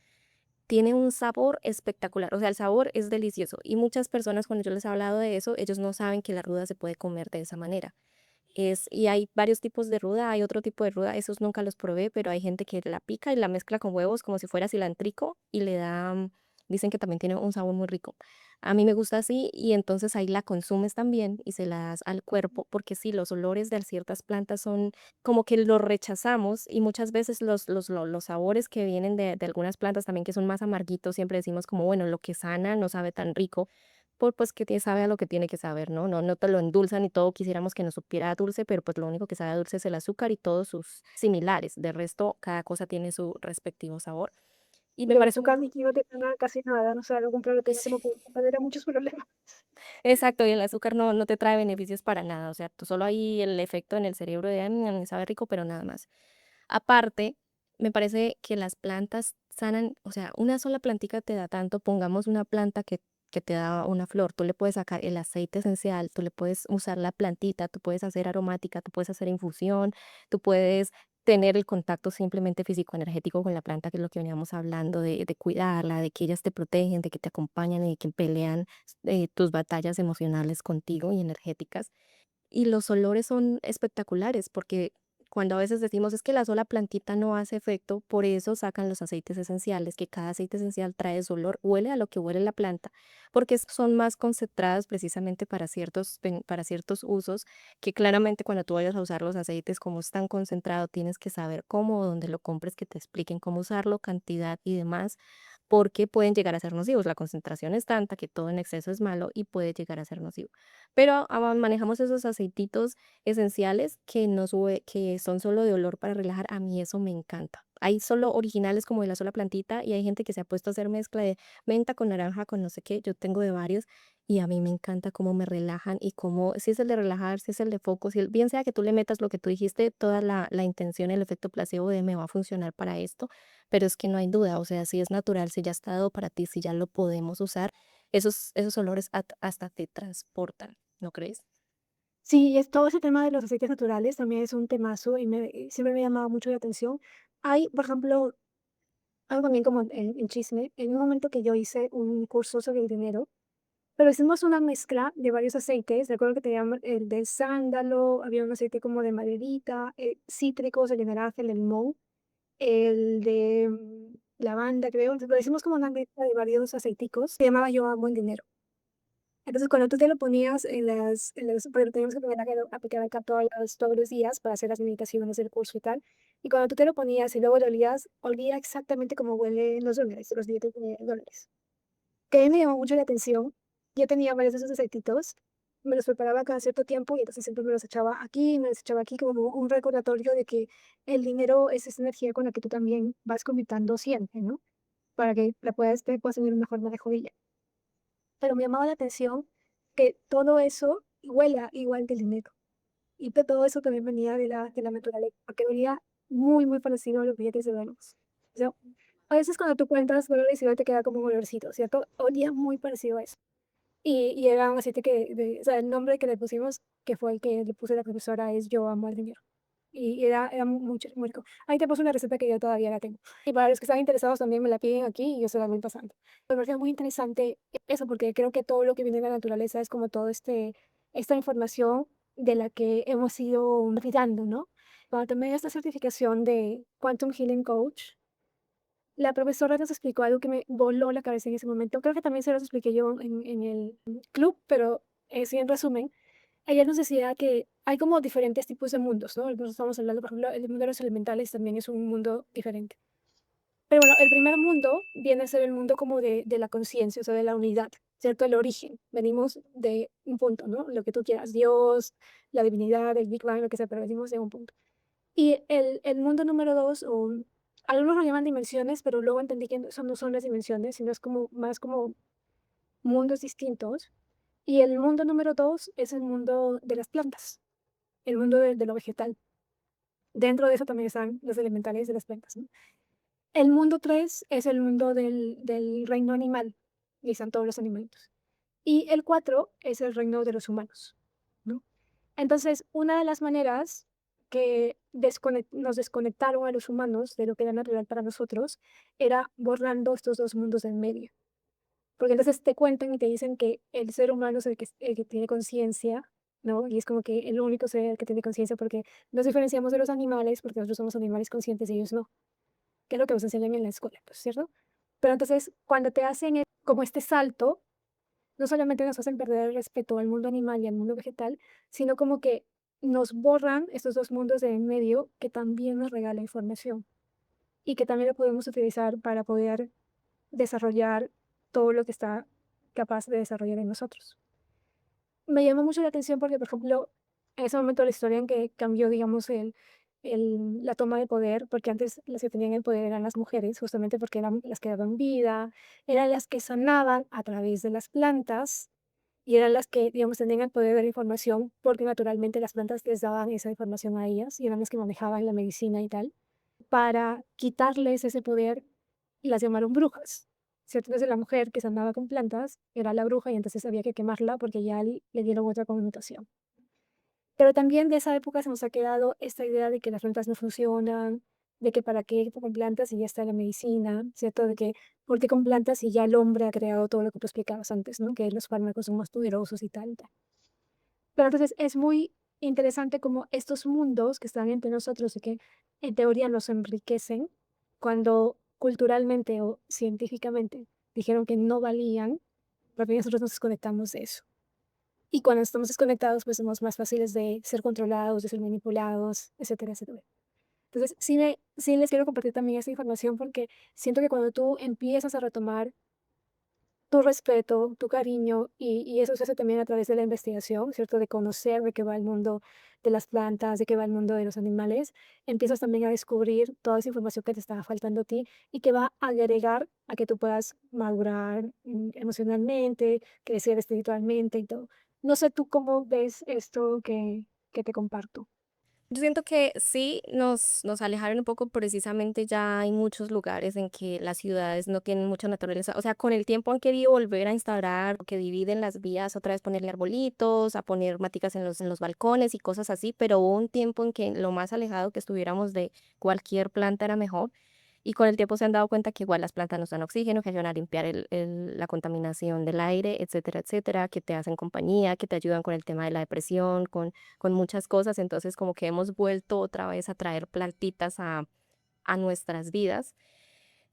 Tiene un sabor espectacular, o sea, el sabor es delicioso. Y muchas personas cuando yo les he hablado de eso, ellos no saben que la ruda se puede comer de esa manera. Y hay varios tipos de ruda, hay otro tipo de ruda, esos nunca los probé, pero hay gente que la pica y la mezcla con huevos como si fuera cilantrico y le da, dicen que también tiene un sabor muy rico. A mí me gusta así y entonces ahí la consumes también y se la das al cuerpo, porque sí, los olores de ciertas plantas son como que los rechazamos y muchas veces los sabores que vienen de algunas plantas también que son más amarguitos, siempre decimos como, bueno, lo que sana no sabe tan rico, pues que sabe a lo que tiene que saber, ¿no? No te lo endulzan y todo quisiéramos que nos supiera dulce, pero pues lo único que sabe a dulce es el azúcar y todos sus similares. De resto, cada cosa tiene su respectivo sabor. Y me Del parece azúcar líquido no tiene nada, casi nada, no sé, algo comprado que ya se me genera muchos problemas. exacto, y el azúcar no te trae beneficios para nada, o sea, tú solo hay el efecto en el cerebro de: me sabe rico", pero nada más. Aparte, me parece que las plantas sanan, o sea, una sola plantica te da tanto, pongamos una planta que te da una flor, tú le puedes sacar el aceite esencial, tú le puedes usar la plantita, tú puedes hacer aromática, tú puedes hacer infusión, tú puedes tener el contacto simplemente físico-energético con la planta, que es lo que veníamos hablando, de cuidarla, de que ellas te protegen, de que te acompañan y de que pelean tus batallas emocionales contigo y energéticas. Y los olores son espectaculares, porque cuando a veces decimos es que la sola plantita no hace efecto, por eso sacan los aceites esenciales, que cada aceite esencial trae su olor, huele a lo que huele la planta, porque son más concentradas precisamente para ciertos usos, que claramente cuando tú vayas a usar los aceites, como es tan concentrado, tienes que saber cómo, donde lo compres, que te expliquen cómo usarlo, cantidad y demás, porque pueden llegar a ser nocivos. La concentración es tanta que todo en exceso es malo y puede llegar a ser nocivo. Pero manejamos esos aceititos esenciales que son solo de olor para relajar. A mí eso me encanta. Hay solo originales como de la sola plantita y hay gente que se ha puesto a hacer mezcla de menta con naranja, con no sé qué. Yo tengo de varios y a mí me encanta cómo me relajan y cómo, si es el de relajar, si es el de foco, si bien sea que tú le metas lo que tú dijiste, toda la intención, el efecto placebo de me va a funcionar para esto, pero es que no hay duda, o sea, si es natural, si ya está dado para ti, si ya lo podemos usar, esos olores hasta te transportan. ¿No crees? Sí, es todo ese tema de los aceites naturales también es un temazo y siempre me ha llamado mucho la atención. Hay, por ejemplo, algo también como en chisme, en un momento que yo hice un curso sobre el dinero, pero hicimos una mezcla de varios aceites. Recuerdo que teníamos el de sándalo, había un aceite como de maderita, cítricos, el de naranja, el de limón, el de lavanda, creo. Entonces lo hicimos como una mezcla de varios aceiticos. Se llamaba Yo Amo el Dinero. Entonces, cuando tú te lo ponías porque teníamos que poner a aplicar acá todos los días para hacer las meditaciones del curso y tal. Y cuando tú te lo ponías y luego lo olías, olía exactamente como huelen los billetes de dólares. Que a mí me llamó mucho la atención. Yo tenía varios de esos aceititos, me los preparaba cada cierto tiempo y entonces siempre me los echaba aquí, me los echaba aquí como un recordatorio de que el dinero es esa energía con la que tú también vas conectando siempre, ¿no? Para que te puedas tener un mejor manejo de ella. Pero me llamaba la atención que todo eso huela igual que el dinero. Y que todo eso también venía de la naturaleza, porque olía muy, muy parecido a los billetes de dólares. O sea, a veces cuando tú cuentas dólares y te queda como un olorcito, ¿cierto? Olía muy parecido a eso. Y era un aceite o sea, el nombre que le pusimos, que fue el que le puse a la profesora, es Yo Amo al Dinero. Y era mucho, muy rico. Ahí te puse una receta que yo todavía la tengo. Y para los que están interesados también me la piden aquí y yo se la voy pasando. Me pareció muy interesante eso porque creo que todo lo que viene de la naturaleza es como todo esta información de la que hemos ido olvidando, ¿no? Cuando tomé esta certificación de Quantum Healing Coach, la profesora nos explicó algo que me voló la cabeza en ese momento. Creo que también se los expliqué yo en el club, pero sí en resumen. Ella nos decía que hay como diferentes tipos de mundos, ¿no? Nosotros estamos hablando, por ejemplo, el mundo de los elementales también es un mundo diferente. Pero bueno, el primer mundo viene a ser el mundo como de la conciencia, o sea, de la unidad, ¿cierto? El origen. Venimos de un punto, ¿no? Lo que tú quieras, Dios, la divinidad, el Big Bang, lo que sea, pero venimos de un punto. Y el mundo número dos, o algunos lo llaman dimensiones, pero luego entendí que eso no son las dimensiones, sino es como más como mundos distintos. Y el mundo número dos es el mundo de las plantas, el mundo de lo vegetal. Dentro de eso también están los elementales de las plantas, ¿no? El mundo 3 es el mundo del reino animal, y están todos los animalitos. Y el 4 es el reino de los humanos, ¿no? Entonces, una de las maneras que nos desconectaron a los humanos de lo que era natural para nosotros era borrando estos dos mundos del medio. Porque entonces te cuentan y te dicen que el ser humano es el que tiene conciencia, ¿no? Y es como que el único ser que tiene conciencia porque nos diferenciamos de los animales, porque nosotros somos animales conscientes y ellos no, que es lo que nos enseñan en la escuela, pues, ¿cierto? Pero entonces, cuando te hacen como este salto, no solamente nos hacen perder el respeto al mundo animal y al mundo vegetal, sino como que nos borran estos dos mundos de en medio que también nos regala información y que también lo podemos utilizar para poder desarrollar todo lo que está capaz de desarrollar en nosotros. Me llamó mucho la atención porque, por ejemplo, en ese momento de la historia en que cambió, digamos, la toma de poder, porque antes las que tenían el poder eran las mujeres, justamente porque eran las que daban vida, eran las que sanaban a través de las plantas y eran las que, digamos, tenían el poder de la información porque naturalmente las plantas les daban esa información a ellas y eran las que manejaban la medicina y tal. Para quitarles ese poder, las llamaron brujas, ¿cierto? Entonces la mujer que se andaba con plantas era la bruja y entonces había que quemarla porque ya le dieron otra connotación. Pero también de esa época se nos ha quedado esta idea de que las plantas no funcionan, de que para qué con plantas si ya está la medicina, ¿cierto? De que por qué con plantas si ya el hombre ha creado todo lo que tú explicabas antes, ¿no? Que los fármacos son más poderosos y tal, y tal. Pero entonces es muy interesante como estos mundos que están entre nosotros y que en teoría nos enriquecen, cuando culturalmente o científicamente dijeron que no valían, porque nosotros nos desconectamos de eso. Y cuando estamos desconectados, pues somos más fáciles de ser controlados, de ser manipulados, etcétera, etcétera. Entonces, sí les quiero compartir también esta información porque siento que cuando tú empiezas a retomar tu respeto, tu cariño, y eso se hace también a través de la investigación, ¿cierto? De conocer de qué va el mundo de las plantas, de qué va el mundo de los animales, empiezas también a descubrir toda esa información que te estaba faltando a ti y que va a agregar a que tú puedas madurar emocionalmente, crecer espiritualmente y todo. No sé tú cómo ves esto que te comparto. Yo siento que sí nos alejaron un poco, precisamente ya hay muchos lugares en que las ciudades no tienen mucha naturaleza. O sea, con el tiempo han querido volver a instaurar que dividen las vías, otra vez ponerle arbolitos, a poner maticas en los balcones y cosas así, pero hubo un tiempo en que lo más alejado que estuviéramos de cualquier planta era mejor. Y con el tiempo se han dado cuenta que igual las plantas nos dan oxígeno, que ayudan a limpiar la contaminación del aire, etcétera, etcétera, que te hacen compañía, que te ayudan con el tema de la depresión, con muchas cosas. Entonces, como que hemos vuelto otra vez a traer plantitas a nuestras vidas.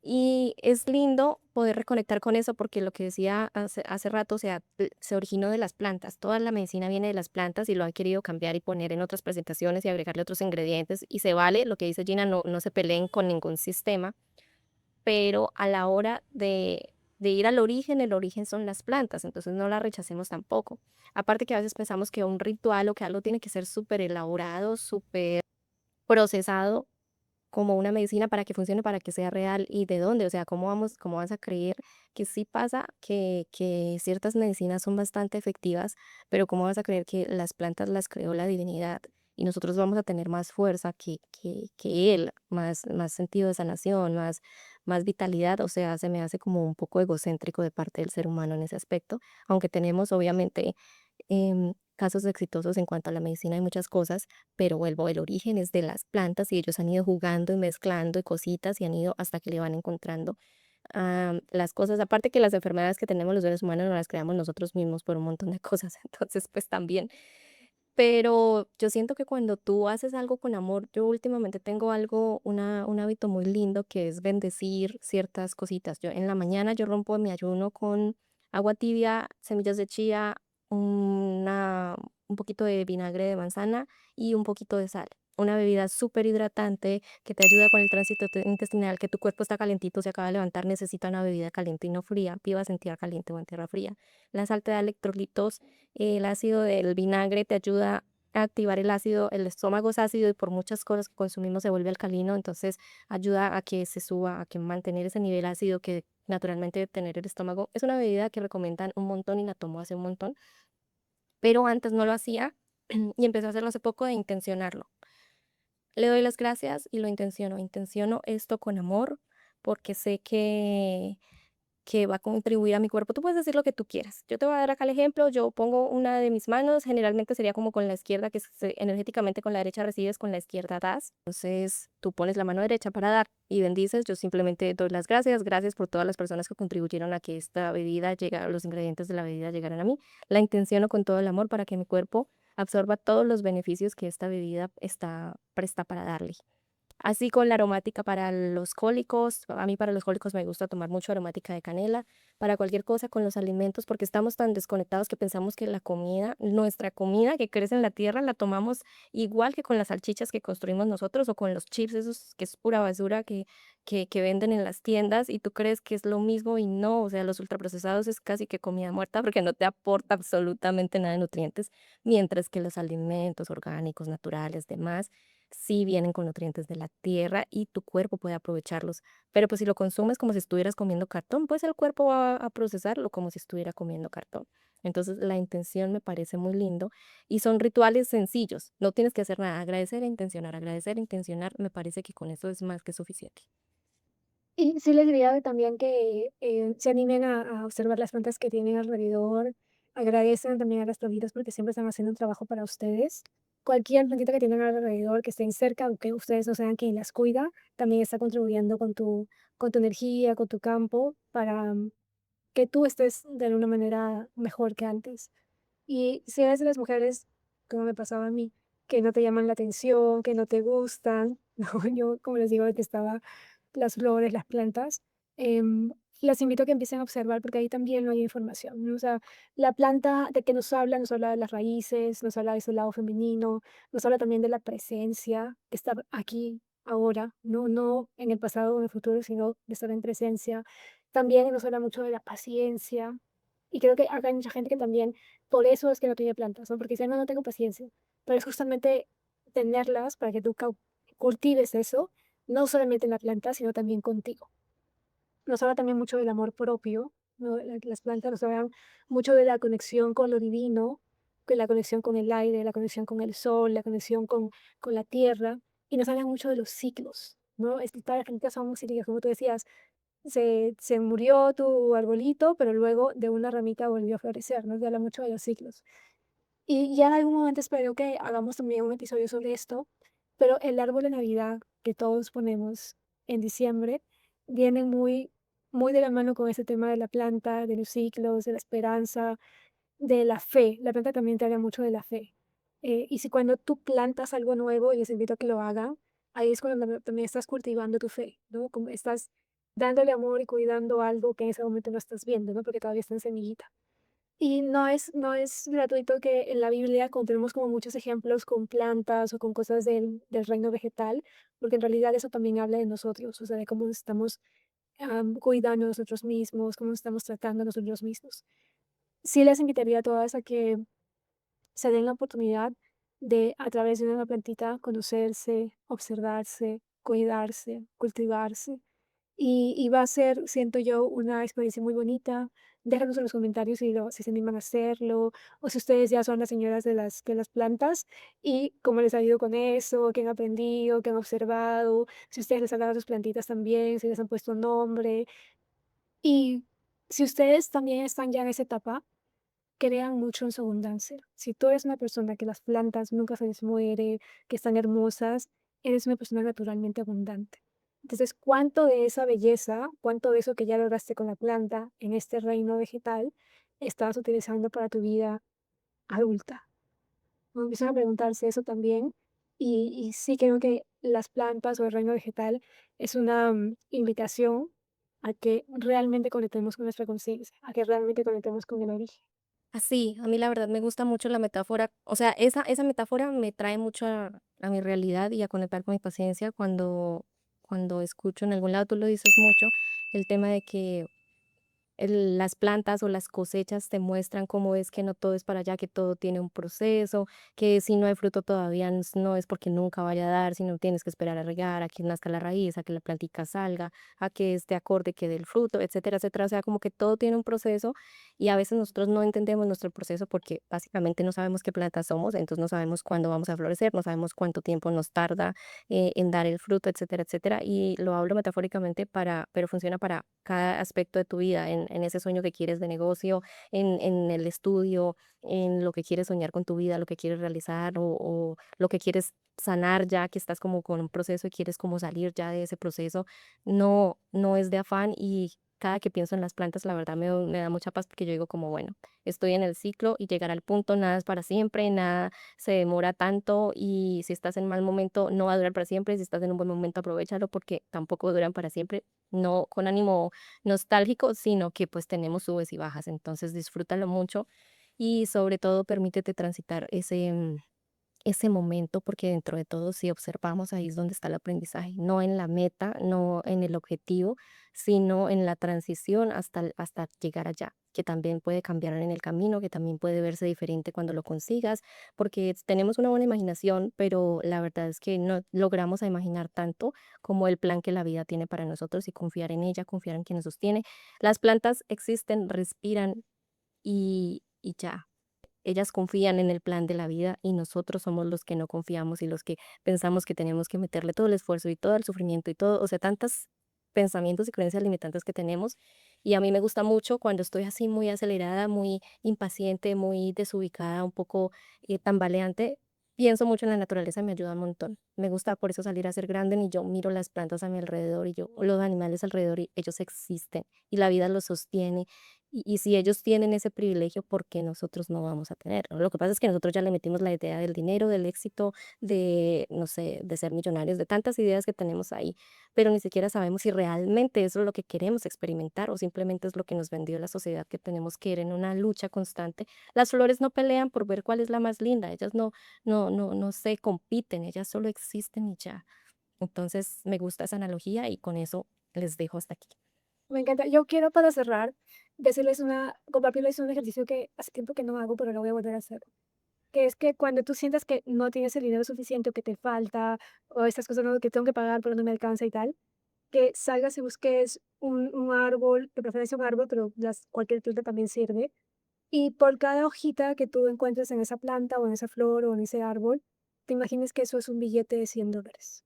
Y es lindo poder reconectar con eso porque lo que decía hace rato, o sea, se originó de las plantas. Toda la medicina viene de las plantas y lo han querido cambiar y poner en otras presentaciones y agregarle otros ingredientes. Y se vale, lo que dice Gina, no se peleen con ningún sistema, pero a la hora de ir al origen, el origen son las plantas, entonces no la rechacemos tampoco. Aparte que a veces pensamos que un ritual o que algo tiene que ser súper elaborado, súper procesado como una medicina para que funcione, para que sea real y de dónde, o sea, cómo vas a creer que sí pasa que ciertas medicinas son bastante efectivas, pero cómo vas a creer que las plantas las creó la divinidad y nosotros vamos a tener más fuerza que él, más sentido de sanación, más vitalidad, o sea, se me hace como un poco egocéntrico de parte del ser humano en ese aspecto, aunque tenemos obviamente casos exitosos en cuanto a la medicina y muchas cosas, pero vuelvo, el origen es de las plantas y ellos han ido jugando y mezclando y cositas y han ido hasta que le van encontrando las cosas, aparte que las enfermedades que tenemos los seres humanos no las creamos nosotros mismos por un montón de cosas, entonces pues también. Pero yo siento que cuando tú haces algo con amor, yo últimamente tengo algo, un hábito muy lindo que es bendecir ciertas cositas. Yo en la mañana yo rompo mi ayuno con agua tibia, semillas de chía, una, un poquito de vinagre de manzana y un poquito de sal. Una bebida súper hidratante que te ayuda con el tránsito intestinal, que tu cuerpo está calentito, se acaba de levantar, necesita una bebida caliente y no fría. Vivas en tierra caliente o en tierra fría. La sal te da electrolitos, el ácido del vinagre te ayuda a activar el ácido, el estómago es ácido y por muchas cosas que consumimos se vuelve alcalino, entonces ayuda a que se suba, a que mantener ese nivel ácido que naturalmente debe tener el estómago. Es una bebida que recomiendan un montón y la tomo hace un montón, pero antes no lo hacía y empecé a hacerlo hace poco de intencionarlo. Le doy las gracias y lo intenciono. Intenciono esto con amor porque sé que va a contribuir a mi cuerpo. Tú puedes decir lo que tú quieras. Yo te voy a dar acá el ejemplo. Yo pongo una de mis manos, generalmente sería como con la izquierda, que energéticamente con la derecha recibes, con la izquierda das. Entonces tú pones la mano derecha para dar y bendices. Yo simplemente doy las gracias. Gracias por todas las personas que contribuyeron a que esta bebida llegara, los ingredientes de la bebida llegaran a mí. La intenciono con todo el amor para que mi cuerpo absorba todos los beneficios que esta bebida está presta para darle. Así con la aromática para los cólicos, a mí para los cólicos me gusta tomar mucho aromática de canela, para cualquier cosa con los alimentos, porque estamos tan desconectados que pensamos que la comida, nuestra comida que crece en la tierra, la tomamos igual que con las salchichas que construimos nosotros o con los chips, esos que es pura basura que venden en las tiendas y tú crees que es lo mismo y no, o sea, los ultraprocesados es casi que comida muerta porque no te aporta absolutamente nada de nutrientes, mientras que los alimentos orgánicos, naturales, demás sí vienen con nutrientes de la tierra y tu cuerpo puede aprovecharlos. Pero pues si lo consumes como si estuvieras comiendo cartón, pues el cuerpo va a procesarlo como si estuviera comiendo cartón. Entonces la intención me parece muy lindo y son rituales sencillos. No tienes que hacer nada. Agradecer, intencionar, me parece que con eso es más que suficiente. Y sí les diría también que, se animen a observar las plantas que tienen alrededor, agradecen también a las plantitas porque siempre están haciendo un trabajo para ustedes. Cualquier plantita que tengan alrededor, que estén cerca, aunque ustedes no sean quien las cuida, también está contribuyendo con tu energía, con tu campo, para que tú estés de alguna manera mejor que antes. Y si eres de las mujeres, como me pasaba a mí, que no te llaman la atención, que no te gustan, ¿no? Yo, como les digo, detestaba las flores, las plantas, em, las invito a que empiecen a observar porque ahí también no hay información, ¿no? O sea, la planta de que nos habla de las raíces, nos habla de su lado femenino, nos habla también de la presencia, de estar aquí, ahora, no en el pasado o en el futuro, sino de estar en presencia. También nos habla mucho de la paciencia. Y creo que acá hay mucha gente que también, por eso es que no tiene plantas, ¿no? Porque dicen, no, no tengo paciencia. Pero es justamente tenerlas para que tú cultives eso, no solamente en la planta, sino también contigo. Nos habla también mucho del amor propio, ¿no? Las plantas nos hablan mucho de la conexión con lo divino, con la conexión con el aire, la conexión con el sol, la conexión con la tierra, y nos hablan mucho de los ciclos, ¿no? Todas las plantas son cíclicas, como tú decías, se murió tu arbolito, pero luego de una ramita volvió a florecer, nos habla mucho de los ciclos. Y ya en algún momento espero que hagamos también un episodio sobre esto, pero el árbol de Navidad que todos ponemos en diciembre viene muy de la mano con ese tema de la planta, de los ciclos, de la esperanza, de la fe. La planta también te habla mucho de la fe. Y si cuando tú plantas algo nuevo, y les invito a que lo hagan, ahí es cuando también estás cultivando tu fe, ¿no? Como estás dándole amor y cuidando algo que en ese momento no estás viendo, ¿no? Porque todavía está en semillita. Y no es gratuito que en la Biblia encontremos como muchos ejemplos con plantas o con cosas del reino vegetal, porque en realidad eso también habla de nosotros, o sea, de cómo estamos, cuidando a nosotros mismos, cómo estamos tratando a nosotros mismos. Sí les invitaría a todas a que se den la oportunidad de, a través de una plantita, conocerse, observarse, cuidarse, cultivarse. Y va a ser, siento yo, una experiencia muy bonita. Déjanos en los comentarios si se animan a hacerlo, o si ustedes ya son las señoras de las plantas, y cómo les ha ido con eso, qué han aprendido, qué han observado, si ustedes les han dado sus plantitas también, si les han puesto nombre. Y si ustedes también están ya en esa etapa, crean mucho en su abundancia. Si tú eres una persona que las plantas nunca se les muere, que están hermosas, eres una persona naturalmente abundante. Entonces, ¿cuánto de esa belleza, cuánto de eso que ya lograste con la planta en este reino vegetal estás utilizando para tu vida adulta? Me empiezan a preguntarse eso también. Y sí creo que las plantas o el reino vegetal es una invitación a que realmente conectemos con nuestra conciencia, a que realmente conectemos con el origen. Así, a mí la verdad me gusta mucho la metáfora, o sea, esa metáfora me trae mucho a mi realidad y a conectar con mi paciencia cuando escucho en algún lado, tú lo dices mucho, el tema de que las plantas o las cosechas te muestran cómo es que no todo es para allá, que todo tiene un proceso, que si no hay fruto todavía no es porque nunca vaya a dar, sino tienes que esperar a regar, a que nazca la raíz, a que la plantica salga, a que esté acorde, que dé el fruto, etcétera, etcétera. O sea, como que todo tiene un proceso y a veces nosotros no entendemos nuestro proceso porque básicamente no sabemos qué plantas somos, entonces no sabemos cuándo vamos a florecer, no sabemos cuánto tiempo nos tarda en dar el fruto, etcétera, etcétera. Y lo hablo metafóricamente pero funciona para cada aspecto de tu vida, en ese sueño que quieres de negocio, en el estudio, en lo que quieres soñar con tu vida, lo que quieres realizar o lo que quieres sanar ya que estás como con un proceso y quieres como salir ya de ese proceso. No es de afán y cada que pienso en las plantas, la verdad me da mucha paz porque yo digo como, bueno, estoy en el ciclo y llegar al punto, nada es para siempre, nada se demora tanto y si estás en mal momento no va a durar para siempre, si estás en un buen momento aprovéchalo porque tampoco duran para siempre, no con ánimo nostálgico, sino que pues tenemos subes y bajas, entonces disfrútalo mucho y sobre todo permítete transitar ese momento, porque dentro de todo, si observamos, ahí es donde está el aprendizaje, no en la meta, no en el objetivo, sino en la transición hasta llegar allá, que también puede cambiar en el camino, que también puede verse diferente cuando lo consigas, porque tenemos una buena imaginación, pero la verdad es que no logramos a imaginar tanto como el plan que la vida tiene para nosotros y confiar en ella, confiar en quien nos sostiene. Las plantas existen, respiran y ya. Ellas confían en el plan de la vida y nosotros somos los que no confiamos y los que pensamos que tenemos que meterle todo el esfuerzo y todo el sufrimiento y todo, o sea, tantos pensamientos y creencias limitantes que tenemos. Y a mí me gusta mucho cuando estoy así muy acelerada, muy impaciente, muy desubicada, un poco tambaleante. Pienso mucho en la naturaleza, me ayuda un montón. Me gusta por eso salir a ser grande y yo miro las plantas a mi alrededor y yo, los animales alrededor y ellos existen y la vida los sostiene y si ellos tienen ese privilegio, ¿por qué nosotros no vamos a tenerlo? Lo que pasa es que nosotros ya le metimos la idea del dinero, del éxito, de, no sé, de ser millonarios, de tantas ideas que tenemos ahí, pero ni siquiera sabemos si realmente eso es lo que queremos experimentar o simplemente es lo que nos vendió la sociedad que tenemos que ir en una lucha constante. Las flores no pelean por ver cuál es la más linda, ellas no se compiten, ellas solo existen y ya. Entonces, me gusta esa analogía y con eso les dejo hasta aquí. Me encanta. Yo quiero para cerrar compartirles un ejercicio que hace tiempo que no hago, pero lo voy a volver a hacer. Que es que cuando tú sientas que no tienes el dinero suficiente o que te falta, o estas cosas ¿no? que tengo que pagar pero no me alcanza y tal, que salgas y busques un árbol, de preferencia un árbol, pero cualquier planta también sirve. Y por cada hojita que tú encuentres en esa planta o en esa flor o en ese árbol, te imagines que eso es un billete de $100.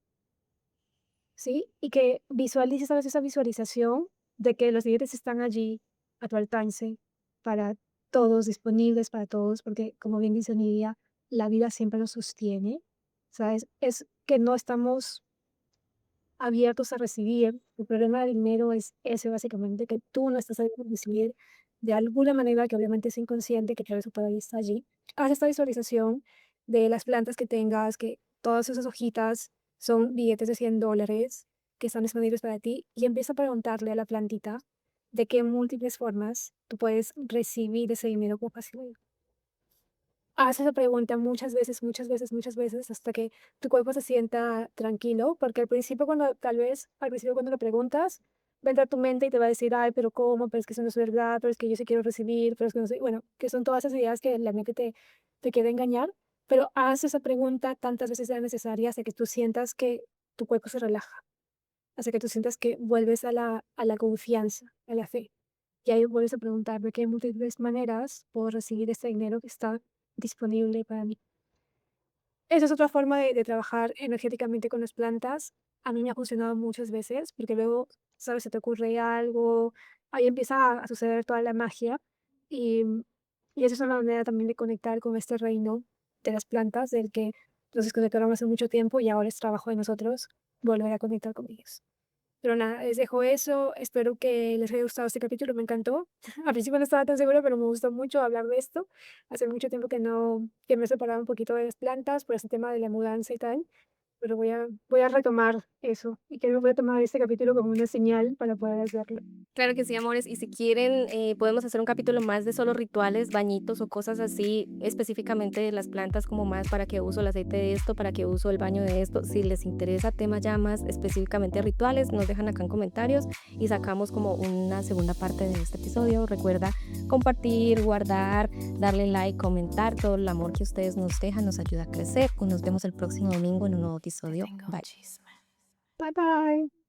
¿Sí? Y que visualices, ¿sabes? Esa visualización de que los billetes están allí a tu alcance para todos, disponibles para todos, porque como bien dice Nidia, la vida siempre nos sostiene, ¿sabes? Es que no estamos abiertos a recibir. El problema del dinero es ese básicamente, que tú no estás abierto a recibir de alguna manera que obviamente es inconsciente, que claro, eso todavía está allí. Haz esta visualización de las plantas que tengas, que todas esas hojitas son billetes de $100 que están disponibles para ti y empieza a preguntarle a la plantita de qué múltiples formas tú puedes recibir ese dinero con facilidad. Haz esa pregunta muchas veces, muchas veces, muchas veces, hasta que tu cuerpo se sienta tranquilo, porque al principio cuando lo preguntas, vendrá a tu mente y te va a decir, ay, pero ¿cómo? Pero es que eso no es verdad, pero es que yo sí quiero recibir, pero es que no sé, bueno, que son todas esas ideas que la mente te quiere engañar, pero haz esa pregunta tantas veces sea necesaria hasta que tú sientas que tu cuerpo se relaja, hasta que tú sientas que vuelves a la confianza, a la fe. Y ahí vuelves a preguntar de qué múltiples maneras puedo recibir este dinero que está disponible para mí. Esa es otra forma de trabajar energéticamente con las plantas. A mí me ha funcionado muchas veces porque luego, ¿sabes? Se te ocurre algo, ahí empieza a suceder toda la magia y, y esa es una manera también de conectar con este reino de las plantas del que nos desconectaron hace mucho tiempo y ahora es trabajo de nosotros volver a conectar con ellos. Pero nada, les dejo eso. Espero que les haya gustado este capítulo, me encantó. Al principio no estaba tan segura, pero me gustó mucho hablar de esto. Hace mucho tiempo que me he separado un poquito de las plantas por ese tema de la mudanza y tal, pero voy a retomar eso y creo que voy a tomar este capítulo como una señal para poder hacerlo. Claro que sí, amores. Y si quieren, podemos hacer un capítulo más de solo rituales, bañitos o cosas así, específicamente de las plantas, como más para qué uso el aceite de esto, para qué uso el baño de esto. Si les interesa temas ya más específicamente rituales, nos dejan acá en comentarios y sacamos como una segunda parte de este episodio. Recuerda compartir, guardar, darle like, comentar. Todo el amor que ustedes nos dejan nos ayuda a crecer. Nos vemos el próximo domingo en un nuevo Te episodio. tengo un Bye. chisme. Bye bye.